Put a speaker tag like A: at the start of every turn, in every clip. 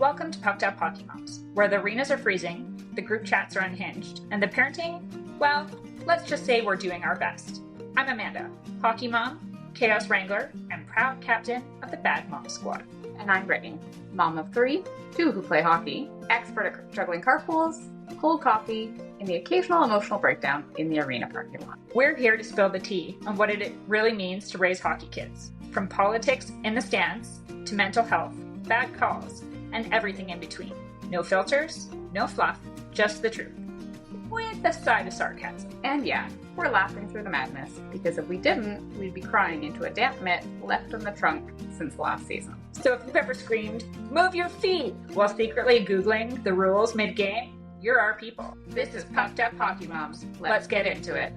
A: Welcome to Pucked Up Hockey Moms, where the arenas are freezing, the group chats are unhinged, and the parenting, well, let's just say we're doing our best. I'm Amanda, hockey mom, chaos wrangler, and proud captain of the Bad Mom Squad.
B: And I'm Brittany, mom of 3, 2 who play hockey, expert at juggling carpools, cold coffee, and the occasional emotional breakdown in the arena parking lot.
A: We're here to spill the tea on what it really means to raise hockey kids, from politics in the stands to mental health, bad calls, and everything in between. No filters, no fluff, just the truth. With a side of sarcasm.
B: And yeah, we're laughing through the madness, because if we didn't, we'd be crying into a damp mitt left in the trunk since last season.
A: So if you've ever screamed, "Move your feet," while secretly Googling the rules mid-game, you're our people.
B: This is Pucked Up Hockey Moms.
A: Let's get into it.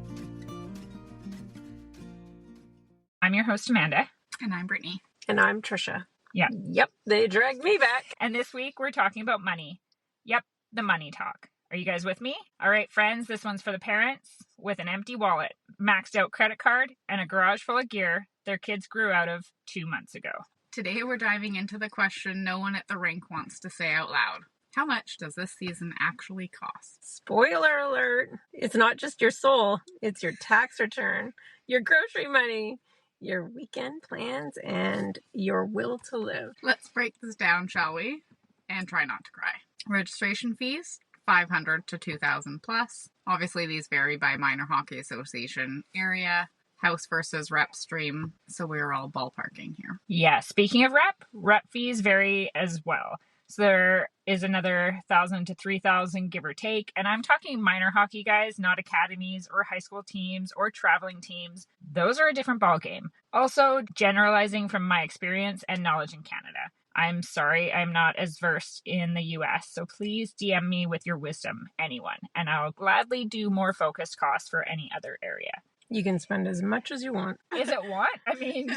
A: I'm your host, Amanda.
C: And I'm Brittany.
D: And I'm Tricia.
A: Yeah.
D: Yep, they dragged me back.
A: And this week we're talking about money. Yep, the money talk. Are you guys with me? All right, friends, this one's for the parents with an empty wallet, maxed out credit card, and a garage full of gear their kids grew out of 2 months ago.
C: Today we're diving into the question no one at the rink wants to say out loud. How much does this season actually cost?
D: Spoiler alert. It's not just your soul. It's your tax return, your grocery money, your weekend plans, and your will to live.
C: Let's break this down, shall we? And try not to cry. Registration fees, $500 to $2,000 plus. Obviously, these vary by minor hockey association area, house versus rep stream, so we're all ballparking here.
A: Yeah, speaking of rep fees vary as well. So there is another $1,000 to $3,000, give or take. And I'm talking minor hockey, guys, not academies or high school teams or traveling teams. Those are a different ballgame. Also, generalizing from my experience and knowledge in Canada. I'm sorry, I'm not as versed in the US, so please DM me with your wisdom, anyone, and I'll gladly do more focused costs for any other area.
D: You can spend as much as you want.
A: Is it what? I mean,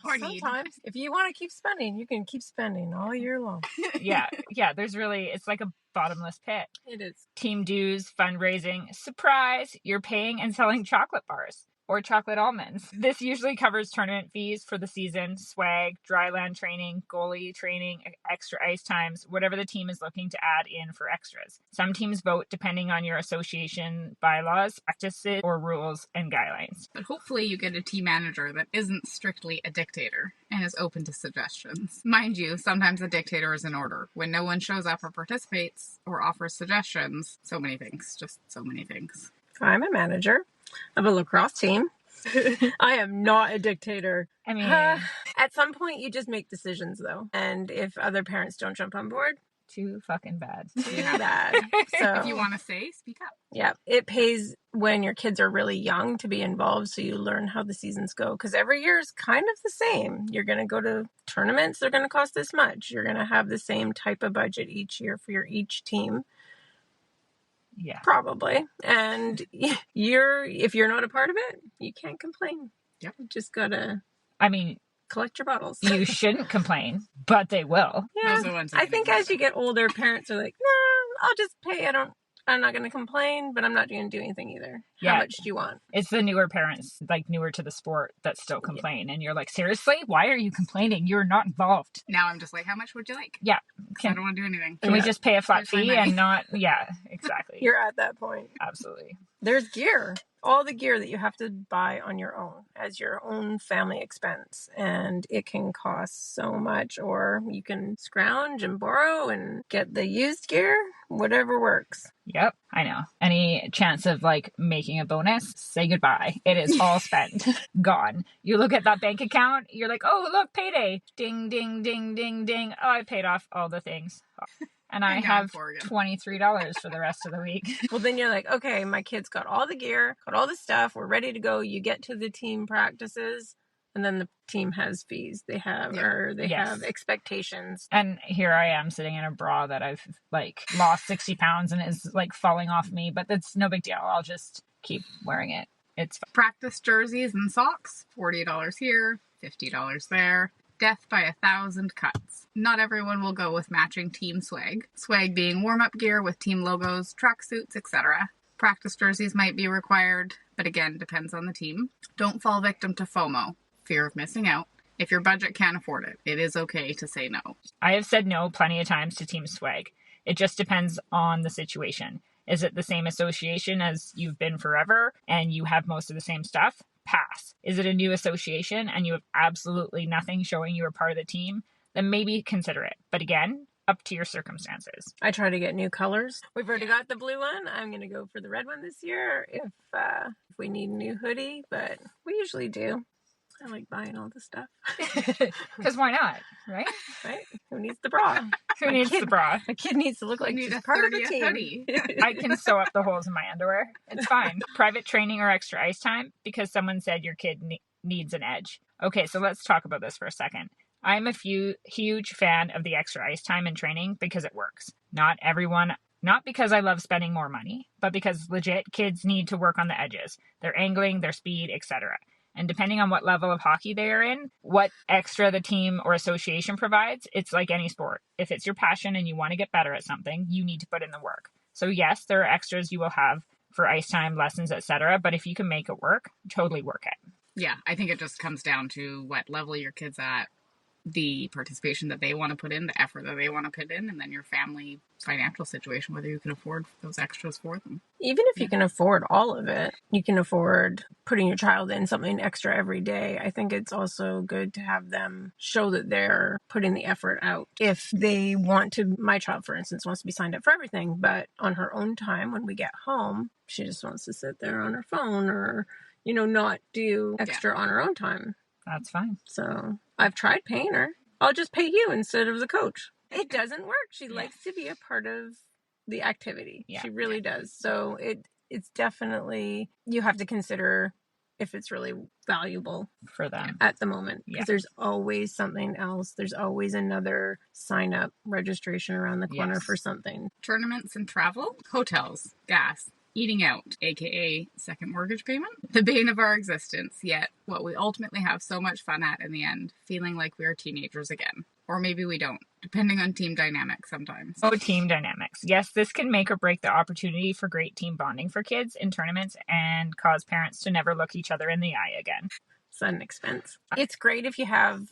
C: Or
D: sometimes, if you want to keep spending, you can keep spending all year long.
A: yeah, there's really, it's like a bottomless pit.
D: It is.
A: Team dues, fundraising, surprise, you're paying and selling chocolate bars or chocolate almonds. This usually covers tournament fees for the season, swag, dry land training, goalie training, extra ice times, whatever the team is looking to add in for extras. Some teams vote depending on your association bylaws, practices, or rules and guidelines.
C: But hopefully you get a team manager that isn't strictly a dictator and is open to suggestions. Mind you, sometimes a dictator is in order. When no one shows up or participates or offers suggestions, so many things, just so many things.
D: I'm a manager of a lacrosse team. I am not a dictator.
A: I mean,
D: at some point you just make decisions though. And if other parents don't jump on board,
A: too fucking bad.
D: too bad. So
C: If you want to say, speak up.
D: yeah, it pays when your kids are really young to be involved so you learn how the seasons go. Because every year is kind of the same. You're going to go to tournaments, they're going to cost this much. You're going to have the same type of budget each year for each team.
A: Yeah.
D: Probably. And if you're not a part of it, you can't complain.
C: Yep.
D: You just gotta collect your bottles.
A: You shouldn't complain, but they will.
D: Yeah.
C: Those are the ones
D: I think as you get older, parents are like, no, I'll just pay. I'm not going to complain, but I'm not going to do anything either.
A: Yeah.
D: How much do you want?
A: It's the newer parents, like newer to the sport, that still complain. And you're like, seriously? Why are you complaining? You're not involved.
C: Now I'm just like, how much would you like?
A: Yeah.
C: I don't want to do anything.
A: Can we just pay a flat
C: Here's my
A: fee
C: money.
A: and not? Yeah, exactly.
D: You're at that point.
A: Absolutely.
D: There's gear. All the gear that you have to buy on your own as your own family expense. And it can cost so much. Or you can scrounge and borrow and get the used gear. Whatever works.
A: Yep, I know. Any chance of like making a bonus, say goodbye. It is all spent. Gone. You look at that bank account, you're like, oh, look, payday. Ding, ding, ding, ding, ding. Oh, I paid off all the things. And I have $23 for the rest of the week.
D: Well, then you're like, okay, my kids got all the gear, got all the stuff. We're ready to go. You get to the team practices. And then the team has fees they have, or they have expectations.
A: And here I am sitting in a bra that I've like lost 60 pounds and is like falling off me, but that's no big deal. I'll just keep wearing it. It's fine.
C: Practice jerseys and socks, $40 here, $50 there. Death by 1,000 cuts. Not everyone will go with matching team swag. Swag being warm-up gear with team logos, tracksuits, etc. Practice jerseys might be required, but again, depends on the team. Don't fall victim to FOMO. Fear of missing out. If your budget can't afford it, it is okay to say no.
A: I have said no plenty of times to Team Swag. It just depends on the situation. Is it the same association as you've been forever and you have most of the same stuff? Pass. Is it a new association and you have absolutely nothing showing you are part of the team? Then maybe consider it. But again, up to your circumstances.
D: I try to get new colors. We've already got the blue one. I'm going to go for the red one this year if we need a new hoodie, but we usually do. I like buying all the stuff.
A: Because why not, right?
D: Right? Who needs the bra?
A: Who needs the bra?
D: A kid needs to look like
C: Need
D: she's
C: a
D: part of the
C: 30th
D: team.
C: hoodie.
A: I can sew up the holes in my underwear. It's fine. Private training or extra ice time because someone said your kid needs an edge. Okay, so let's talk about this for a second. I'm a huge fan of the extra ice time and training because it works. Not because I love spending more money, but because legit kids need to work on the edges, their angling, their speed, etc. And depending on what level of hockey they are in, what extra the team or association provides, it's like any sport. If it's your passion and you want to get better at something, you need to put in the work. So yes, there are extras you will have for ice time, lessons, etc. But if you can make it work, totally work it.
C: Yeah, I think it just comes down to what level your kid's at, the participation that they want to put in, the effort that they want to put in, and then your family financial situation, whether you can afford those extras for them.
D: Even if you can afford all of it, you can afford putting your child in something extra every day. I think it's also good to have them show that they're putting the effort out. If they want to, my child, for instance, wants to be signed up for everything, but on her own time, when we get home, she just wants to sit there on her phone or, not do extra on her own time.
A: That's fine.
D: So I've tried paying her. I'll just pay you instead of the coach. It doesn't work. She likes to be a part of the activity. Yeah. She really does. So it's definitely, you have to consider if it's really valuable
A: for them
D: at the moment. Because there's always something else. There's always another sign up registration around the corner for something.
C: Tournaments and travel, hotels, gas, eating out, aka second mortgage payment, the bane of our existence, yet what we ultimately have so much fun at in the end, feeling like we are teenagers again. Or maybe we don't, depending on team dynamics sometimes.
A: Oh, team dynamics. Yes, this can make or break the opportunity for great team bonding for kids in tournaments and cause parents to never look each other in the eye again.
D: Sudden expense. It's great if you have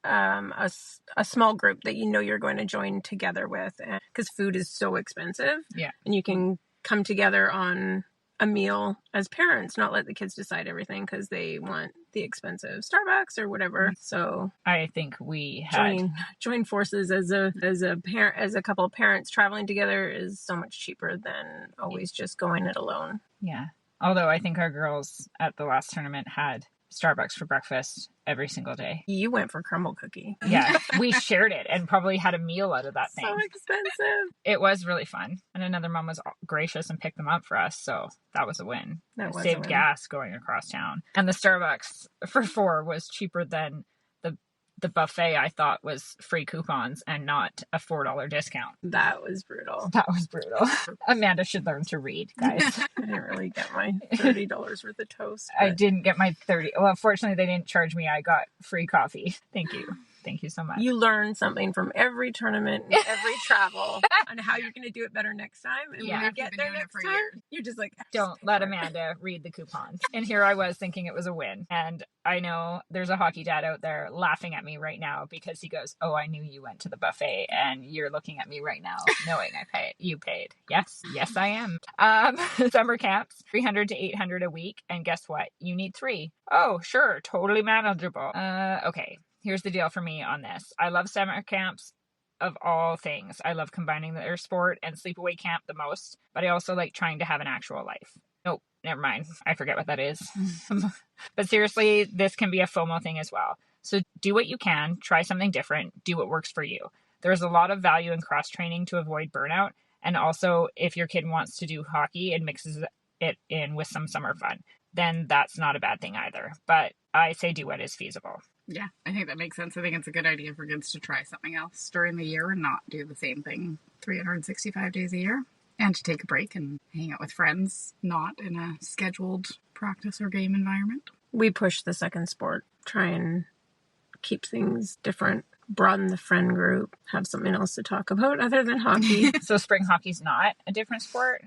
D: a small group that you're going to join together with, because food is so expensive.
A: Yeah.
D: And you can come together on a meal as parents, not let the kids decide everything because they want the expensive Starbucks or whatever. So
A: I think we had
D: join forces as a couple of parents traveling together is so much cheaper than always just going it alone.
A: Yeah. Although I think our girls at the last tournament had Starbucks for breakfast every single day.
D: You went for crumble cookie.
A: Yeah, we shared it and probably had a meal out of that thing.
D: So expensive.
A: It was really fun. And another mom was gracious and picked them up for us. So that was a win. That saved gas going across town. And the Starbucks for 4 was cheaper than the buffet. I thought was free coupons and not a $4 discount.
D: That was brutal.
A: Amanda should learn to read, guys.
D: I didn't really get my $30 worth of toast.
A: I didn't get my 30. Well, fortunately, they didn't charge me. I got free coffee. Thank you. Thank you so much.
D: You learn something from every tournament and every travel on how you're going to do it better next time. And when you get there next time, you're just like,
A: don't let Amanda read the coupons. And here I was thinking it was a win. And I know there's a hockey dad out there laughing at me right now because he goes, "Oh, I knew you went to the buffet," and you're looking at me right now knowing you paid. Yes, I am. Summer camps, $300 to $800 a week. And guess what? You need 3. Oh, sure. Totally manageable. Okay. Here's the deal for me on this. I love summer camps of all things. I love combining their sport and sleepaway camp the most, but I also like trying to have an actual life. Nope, never mind. I forget what that is. But seriously, this can be a FOMO thing as well. So do what you can, try something different, do what works for you. There's a lot of value in cross training to avoid burnout. And also if your kid wants to do hockey and mixes it in with some summer fun, then that's not a bad thing either. But I say do what is feasible.
C: Yeah, I think that makes sense. I think it's a good idea for kids to try something else during the year and not do the same thing 365 days a year. And to take a break and hang out with friends, not in a scheduled practice or game environment.
D: We push the second sport, try and keep things different, broaden the friend group, have something else to talk about other than hockey.
A: So spring hockey's not a different sport?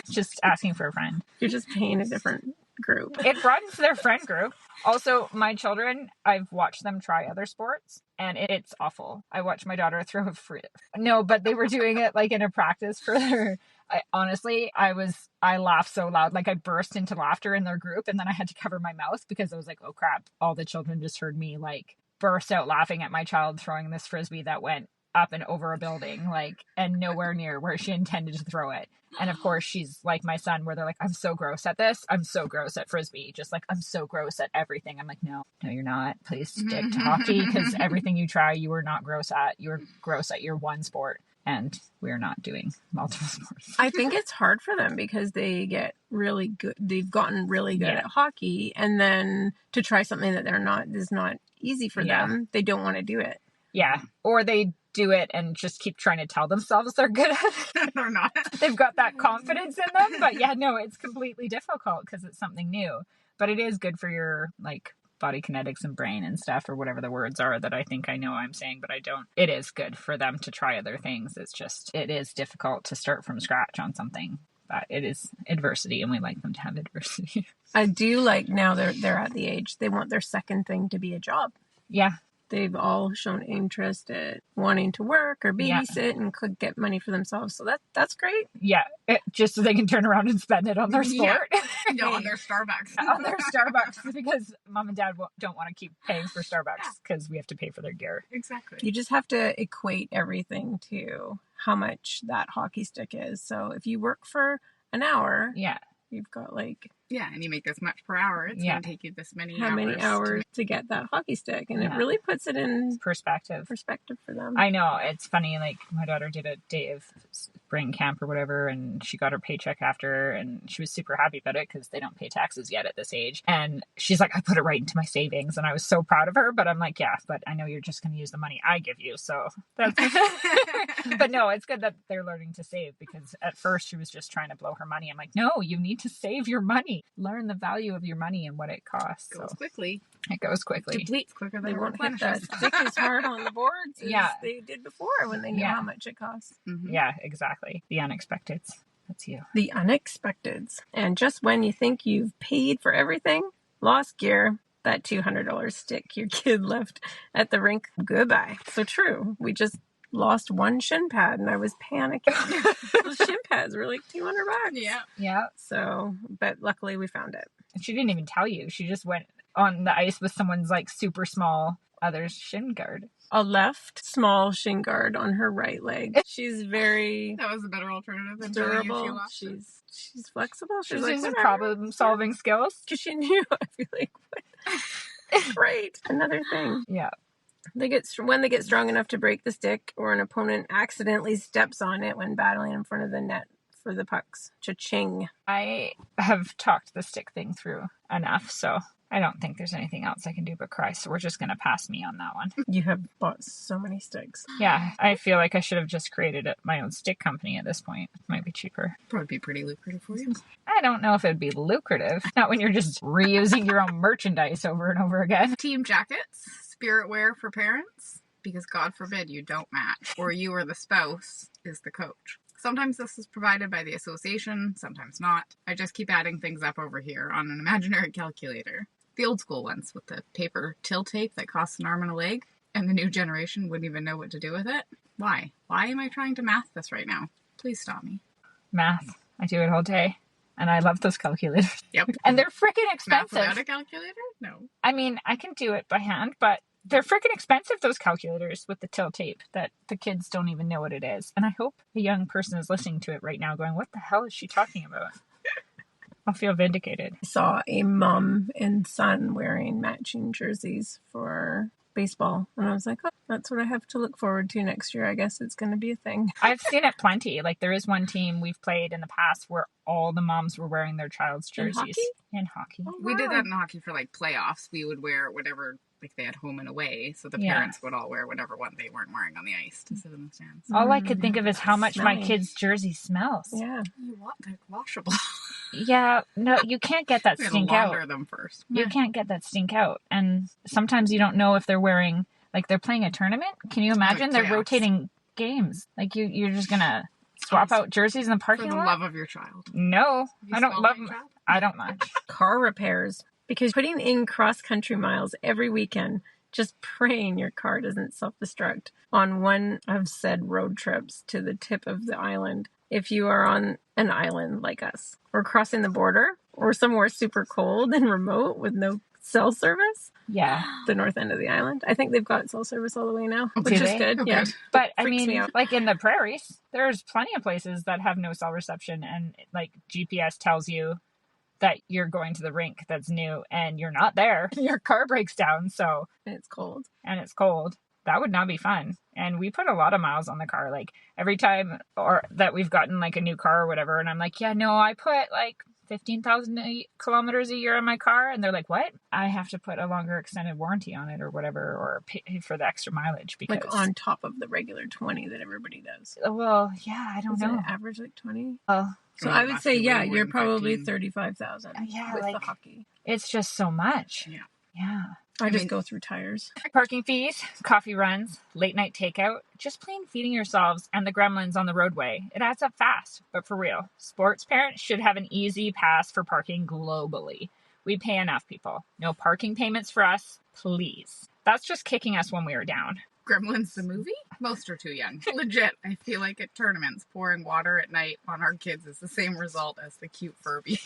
A: Just asking for a friend.
D: You're just paying a different group.
A: It broadens their friend group. Also, my children, I've watched them try other sports, and it's awful. I watched my daughter throw a free. No, but they were doing it like in a practice for their. I laughed so loud, like I burst into laughter in their group, and then I had to cover my mouth because I was like, oh crap, all the children just heard me like burst out laughing at my child throwing this frisbee that went up and over a building, like, and nowhere near where she intended to throw it. And of course, she's like my son, where they're like, I'm so gross at this. I'm so gross at frisbee. Just like, I'm so gross at everything. I'm like, no, you're not. Please stick to hockey, because everything you try, you are not gross at. You're gross at your one sport. And we're not doing multiple sports.
D: I think it's hard for them because they get really good. They've gotten really good at hockey. And then to try something that is not easy for them, they don't want to do it.
A: Yeah. Or they do it and just keep trying to tell themselves they're good at it.
C: They're not.
A: They've got that confidence in them. But yeah, no, it's completely difficult because it's something new. But it is good for your like body kinetics and brain and stuff, or whatever the words are that I think I know I'm saying, but I don't. It is good for them to try other things. It's just, it is difficult to start from scratch on something. But it is adversity, and we like them to have adversity.
D: I do like now they're at the age, they want their second thing to be a job.
A: Yeah.
D: They've all shown interest at wanting to work or babysit and could get money for themselves. So that's great.
A: Yeah. Just so they can turn around and spend it on their sport.
C: No, on their Starbucks.
A: On their Starbucks, because mom and dad don't want to keep paying for Starbucks because we have to pay for their gear.
C: Exactly.
D: You just have to equate everything to how much that hockey stick is. So if you work for an hour, you've got like...
C: Yeah, and you make this much per hour. It's going to take you this many
D: How many hours to get that hockey stick? And it really puts it in
A: perspective
D: for them.
A: I know. It's funny. Like, my daughter did a day of spring camp or whatever, and she got her paycheck after, and she was super happy about it because they don't pay taxes yet at this age. And she's like, I put it right into my savings, and I was so proud of her. But I'm like, yeah, but I know you're just going to use the money I give you. So that's... But no, it's good that they're learning to save, because at first she was just trying to blow her money. I'm like, no, you need to save your money. Learn the value of your money and what it costs.
C: It goes quickly.
A: It goes quickly.
C: Depletes quicker than
D: they won't hit that stick as hard on the boards as they did before when they knew how much it costs.
A: Mm-hmm. Yeah, exactly. The unexpecteds. That's you.
D: The unexpecteds. And just when you think you've paid for everything, lost gear, that $200 stick your kid left at the rink, goodbye. So true. We just lost one shin pad and I was panicking. Those shin pads were like $200.
A: Yeah.
D: So, but luckily we found it.
A: And she didn't even tell you. She just went on the ice with someone's like super small other shin guard.
D: A left small shin guard on her right leg. She's very...
C: That was a better alternative than
D: durable. She's flexible.
A: She's
D: like,
A: using problem solving skills.
D: Because she knew. I'd be like, what? Great. Another thing.
A: Yeah.
D: When they get strong enough to break the stick, or an opponent accidentally steps on it when battling in front of the net for the pucks. Cha-ching.
A: I have talked the stick thing through enough, so I don't think there's anything else I can do but cry. So we're just going to pass me on that one.
D: You have bought so many sticks.
A: Yeah, I feel like I should have just created my own stick company at this point. It might be cheaper.
C: Probably be pretty lucrative for you.
A: I don't know if it'd be lucrative. Not when you're just reusing your own merchandise over and over again.
C: Team jackets. Spirit wear for parents, because God forbid you don't match, or you or the spouse is the coach. Sometimes this is provided by the association, sometimes not. I just keep adding things up over here on an imaginary calculator. The old school ones with the paper till tape that costs an arm and a leg, and the new generation wouldn't even know what to do with it. Why? Why am I trying to math this right now? Please stop me.
A: Math. I do it all day. And I love those calculators.
C: Yep.
A: And they're freaking expensive.
C: Math without a calculator? No.
A: I mean, I can do it by hand, but they're freaking expensive, those calculators with the till tape, that the kids don't even know what it is. And I hope a young person is listening to it right now going, what the hell is she talking about? I'll feel vindicated.
D: I saw a mom and son wearing matching jerseys for baseball. And I was like, oh, that's what I have to look forward to next year. I guess it's going to be a thing.
A: I've seen it plenty. Like, there is one team we've played in the past where all the moms were wearing their child's jerseys. In hockey?
D: Oh, wow.
C: We did that in hockey for like playoffs. We would wear whatever, like they had home and away. So the parents would all wear whatever one they weren't wearing on the ice to sit in the stands.
A: All I could think of is how much my kid's jersey smells.
D: Yeah.
C: They're washable.
A: Yeah, no, you can't get that stink out.
C: Launder them first.
A: You can't get that stink out. And sometimes you don't know if they're wearing, like, they're playing a tournament. Can you imagine? They're rotating games. Like, you're just going to swap out jerseys in the parking lot?
C: For the love of your child.
A: No, I don't love them. I don't much.
D: Car repairs. Because putting in cross-country miles every weekend, just praying your car doesn't self-destruct on one of said road trips to the tip of the island. If you are on an island like us, or crossing the border, or somewhere super cold and remote with no cell service.
A: Yeah.
D: The north end of the island. I think they've got cell service all the way now, which is good.
C: Oh,
D: yeah.
C: good.
A: But I
D: Freaks me
A: mean,
D: out.
A: like in the prairies, there's plenty of places that have no cell reception, and like GPS tells you that you're going to the rink that's new and you're not there. Your car breaks down, so
D: And it's cold.
A: that would not be fun. And we put a lot of miles on the car. Like every time or that we've gotten like a new car or whatever, and I'm like, yeah, no, I put like 15,000 kilometers a year on my car, and they're like, what? I have to put a longer extended warranty on it or whatever, or pay for the extra mileage because
D: Like on top of the regular 20 that everybody does.
A: well, yeah, I don't know.
D: It average like 20?
A: Oh,
D: So
C: Oh,
D: I
C: it
D: would
C: must
D: say,
C: be way
D: yeah,
C: more
D: you're
C: than
D: probably
C: 15.
D: 35,000
A: Yeah,
D: with
A: like-
D: the hockey.
A: it's just so much.
C: Yeah.
A: Yeah.
D: I just
C: mean-
D: go through tires.
A: Parking fees, coffee runs, late night takeout, just plain feeding yourselves and the gremlins on the roadway. It adds up fast, but for real, sports parents should have an easy pass for parking globally. We pay enough, people. No parking payments for us, please. That's just kicking us when we are down.
C: Gremlins the movie? Most are too young. Legit, I feel like at tournaments, pouring water at night on our kids is the same result as the cute Furby.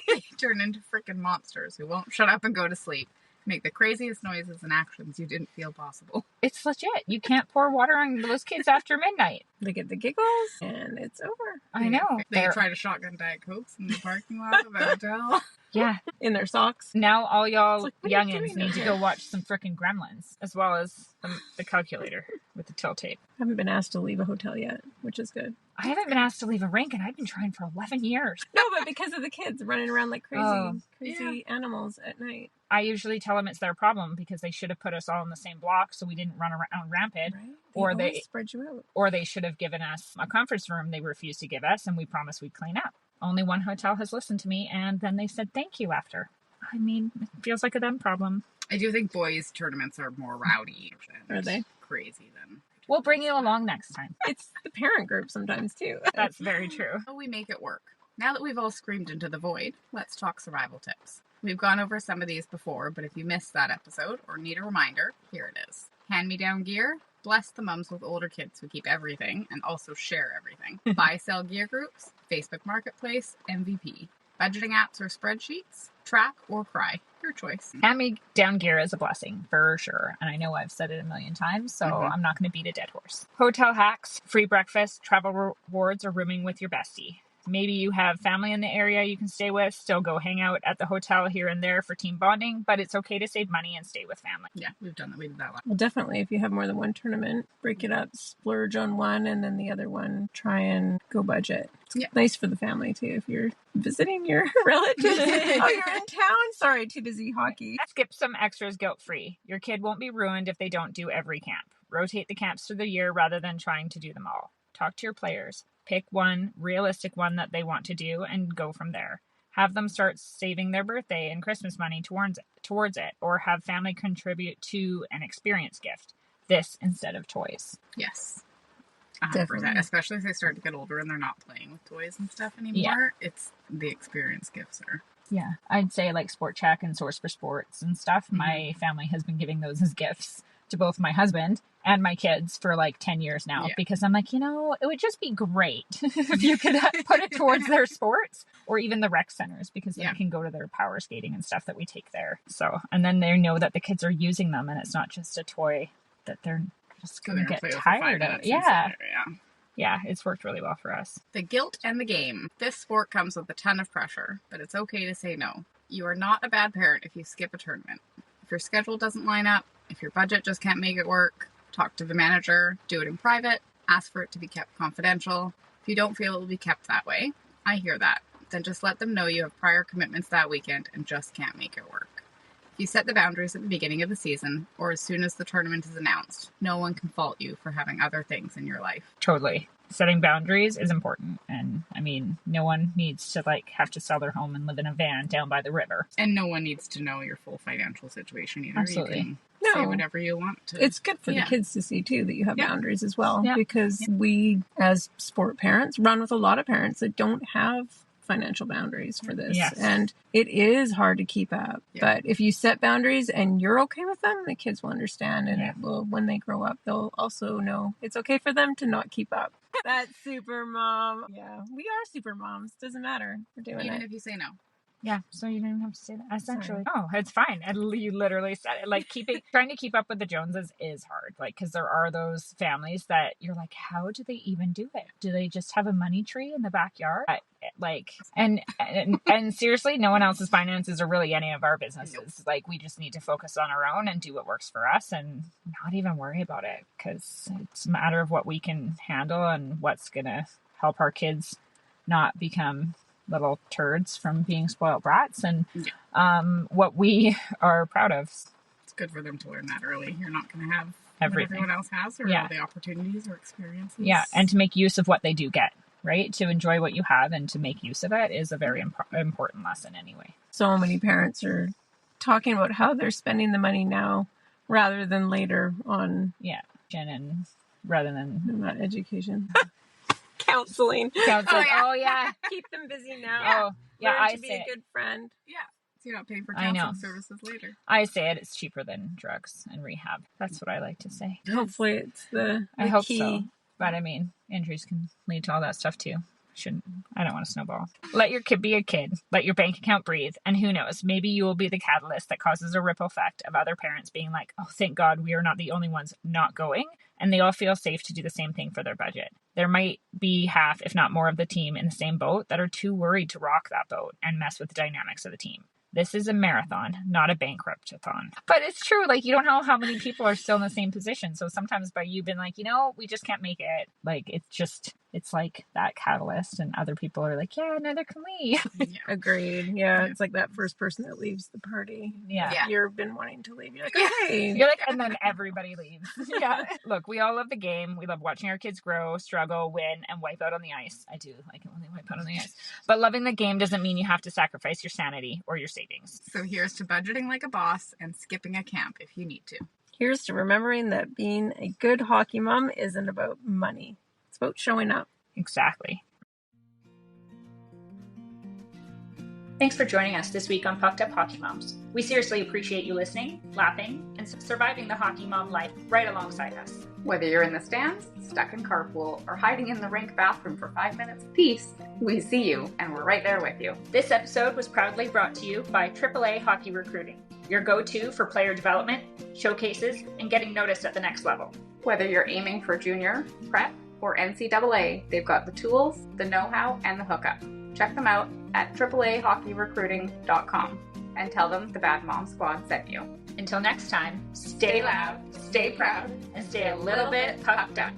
C: They turn into freaking monsters who won't shut up and go to sleep. Make the craziest noises and actions you didn't feel possible.
A: It's legit. You can't pour water on those kids after midnight.
D: They get the giggles, and it's over.
A: I know.
C: They
A: They're-
C: try to shotgun Diet Cokes in the parking lot of the hotel.
A: Yeah.
D: In their socks.
A: Now all y'all
D: It's like, what are you
A: youngins
D: doing
A: need to
D: here?
A: go watch some frickin' Gremlins, as well as the calculator with the till tape.
D: I haven't been asked to leave a hotel yet, which is good.
A: I haven't been asked to leave a rink, and I've been trying for 11 years.
D: No, but because of the kids running around like crazy,
A: Oh.
D: crazy animals at night.
A: I usually tell them it's their problem because they should have put us all in the same block so we didn't run around rampant,
D: Right?
A: Or
D: always
A: they-
D: spread you out.
A: or they should have given us a conference room they refused to give us, and we promised we'd clean up. Only one hotel has listened to me, and then they said thank you after. I mean, it feels like a them problem.
C: I do think boys' tournaments are more rowdy and
D: Are they?
C: crazy than.
A: We'll bring you along next time.
D: It's the parent group sometimes too.
A: That's very true.
C: How we make it work. Now that we've all screamed into the void, let's talk survival tips. We've gone over some of these before, but if you missed that episode or need a reminder, here it is. Hand-me-down gear. Bless the mums with older kids who keep everything and also share everything. Buy-sell gear groups. Facebook Marketplace. MVP. Budgeting apps or spreadsheets. Track or cry. Your choice.
A: Hand-me-down gear is a blessing, for sure. And I know I've said it a million times, so
C: Mhm.
A: I'm not going to beat a dead horse. Hotel hacks, free breakfast, travel rewards, or rooming with your bestie. Maybe you have family in the area you can stay with, still go hang out at the hotel here and there for team bonding, but it's okay to save money and stay with family.
C: Yeah, we've done that. We did that last.
D: Well, definitely, if you have more than one tournament, break it up, splurge on one, and then the other one, try and go budget. It's
C: Yeah.
D: nice for the family, too, if you're visiting your relatives. Oh, you're in town? Sorry, too busy hockey.
A: Skip some extras guilt-free. Your kid won't be ruined if they don't do every camp. Rotate the camps through the year rather than trying to do them all. Talk to your players. Pick one realistic one that they want to do and go from there. Have them start saving their birthday and Christmas money towards it, or have family contribute to an experience gift. This instead of toys.
C: Yes. 100%.
D: Definitely.
C: Especially if they start to get older and they're not playing with toys and stuff anymore. It's the experience gifts are.
A: Yeah, I'd say like Sport Check and Source for Sports and stuff. My family has been giving those as gifts to both my husband and my kids for like 10 years now,
C: Yeah.
A: because I'm like, it would just be great if you could put it towards their sports or even the rec centers, because then
C: Yeah.
A: it can go to their power skating and stuff that we take there. So, and then they know that the kids are using them and it's not just a toy that they're just
C: So
A: going
C: they're
A: to
C: gonna
A: get
C: play with for 5
A: tired of.
C: minutes and
A: Yeah.
C: sit there, yeah.
A: Yeah, it's worked really well for us.
C: The guilt and the game. This sport comes with a ton of pressure, but it's okay to say no. You are not a bad parent if you skip a tournament. If your schedule doesn't line up, if your budget just can't make it work, talk to the manager, do it in private, ask for it to be kept confidential. If you don't feel it will be kept that way, I hear that. Then just let them know you have prior commitments that weekend and just can't make it work. If you set the boundaries at the beginning of the season, or as soon as the tournament is announced, no one can fault you for having other things in your life.
A: Totally. Setting boundaries is important. And I mean, no one needs to like have to sell their home and live in a van down by the river.
C: And no one needs to know your full financial situation either.
A: Absolutely.
C: You can
D: No.
C: say whatever you want to.
D: It's good for
C: Yeah.
D: the kids to see, too, that you have
C: Yeah.
D: boundaries as well.
A: Yeah.
D: Because we, as sport parents, run with a lot of parents that don't have financial boundaries for this.
A: Yes.
D: And it is hard to keep up.
C: Yeah.
D: But if you set boundaries and you're okay with them, the kids will understand. And
A: Yeah.
D: it will, when they grow up, they'll also know it's okay for them to not keep up. That's super mom. Yeah, we are super moms. Doesn't matter. We're doing
C: Even
D: it.
C: if you say no.
A: Yeah, so you didn't have to say that. Essentially,
D: Sorry.
A: oh, it's fine. You literally said it. Like trying to keep up with the Joneses is hard. Like, because there are those families that you're like, how do they even do it? Do they just have a money tree in the backyard? Like, and seriously, no one else's finances are really any of our businesses. Like, we just need to focus on our own and do what works for us, and not even worry about it, because it's a matter of what we can handle and what's gonna help our kids not become little turds from being spoiled brats, and what we are proud of.
C: It's good for them to learn that early. You're not going to have
A: Everything
C: what everyone else has, or all the opportunities or experiences.
A: Yeah, and to make use of what they do get, right? To enjoy what you have and to make use of it is a very important lesson anyway.
D: So many parents are talking about how they're spending the money now rather than later on.
A: Yeah, and rather than
D: not education. Counseling.
A: Oh yeah.
D: Keep them busy now.
A: Oh yeah,
D: Learn
A: I
D: to be
A: say
D: a good friend.
C: Yeah. So you're not paying for
A: I know.
C: counseling services later.
A: I say it's cheaper than drugs and rehab. That's what I like to say.
D: Hopefully it's the
A: I hope
D: key.
A: so. But I mean, injuries can lead to all that stuff too. I don't want to snowball. Let your kid be a kid. Let your bank account breathe. And who knows, maybe you will be the catalyst that causes a ripple effect of other parents being like, oh, thank God we are not the only ones not going. And they all feel safe to do the same thing for their budget. There might be half, if not more, of the team in the same boat that are too worried to rock that boat and mess with the dynamics of the team. This is a marathon, not a bankrupt-a-thon. But it's true, like, you don't know how many people are still in the same position. So sometimes by you being like, we just can't make it, like, it's like that catalyst, and other people are like, yeah, neither can we.
C: Yeah.
D: Agreed. Yeah, it's like that first person that leaves the party.
A: Yeah.
D: You've been wanting to leave. You're like, okay.
A: You're like, and then everybody leaves. Yeah. Look, we all love the game. We love watching our kids grow, struggle, win, and wipe out on the ice. I do like it when they wipe out on the ice. But loving the game doesn't mean you have to sacrifice your sanity or your savings.
C: So here's to budgeting like a boss and skipping a camp if you need to.
D: Here's to remembering that being a good hockey mom isn't about money. It's about showing up.
A: Exactly.
B: Thanks for joining us this week on Pucked Up Hockey Moms. We seriously appreciate you listening, laughing, and surviving the hockey mom life right alongside us. Whether you're in the stands, stuck in carpool, or hiding in the rink bathroom for 5 minutes apiece, we see you and we're right there with you. This episode was proudly brought to you by AAA Hockey Recruiting, your go-to for player development, showcases, and getting noticed at the next level. Whether you're aiming for junior, prep, or NCAA, they've got the tools, the know-how, and the hookup. Check them out at AAAHockeyRecruiting.com and tell them the Bad Mom Squad sent you. Until next time, stay loud, stay proud, and stay a little bit pucked up.